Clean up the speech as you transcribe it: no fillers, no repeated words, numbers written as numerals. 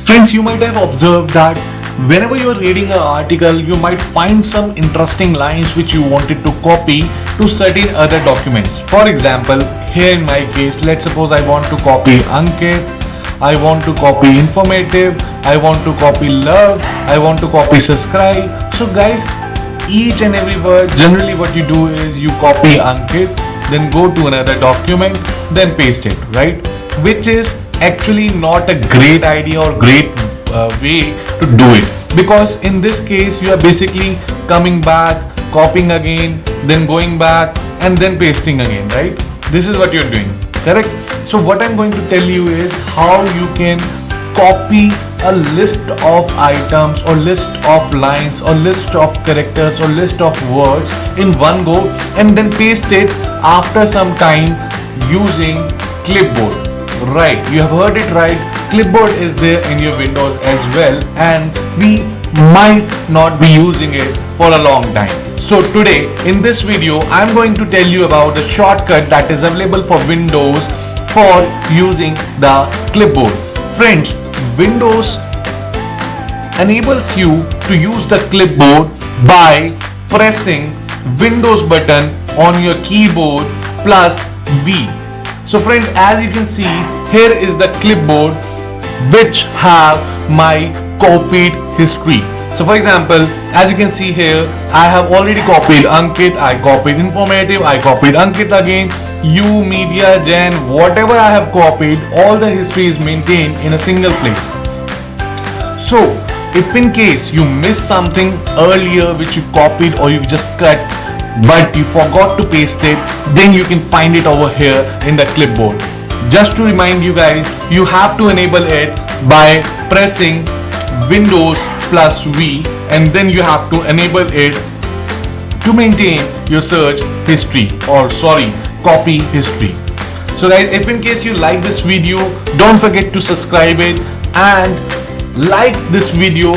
Friends, you might have observed that whenever you're reading an article, you might find some interesting lines which you wanted to copy to certain other documents. For example, here in my case, let's suppose I want to copy Ankit, I want to copy informative, I want to copy love, I want to copy subscribe. So guys, each and every word, generally what you do is you copy Ankit, then go to another document, then paste it, right? Which is actually not a great idea or great way to do it, because in this case you are basically coming back, copying again, then going back and then pasting again, right? This is what you're doing, correct? So what I'm going to tell you is how you can copy a list of items or list of lines or list of characters or list of words in one go and then paste it after some time using Clipboard. Right, you have heard it right. Clipboard is there in your Windows as well, and we might not be using it for a long time. So today in this video I'm going to tell you about the shortcut that is available for Windows for using the Clipboard. Friends, Windows enables you to use the Clipboard by pressing Windows button on your keyboard plus V. So friends, as you can see, here is the Clipboard which have my copied history. So for example, as you can see here, I have already copied Ankit, I copied informative, I copied Ankit again, you, media, gen, whatever I have copied, all the history is maintained in a single place. So if in case you miss something earlier which you copied or you just cut but you forgot to paste it, then you can find it over here in the Clipboard. Just to remind you guys, you have to enable it by pressing Windows plus V, and then you have to enable it to maintain your search history, or copy history. So guys, if in case you like this video, don't forget to subscribe it and like this video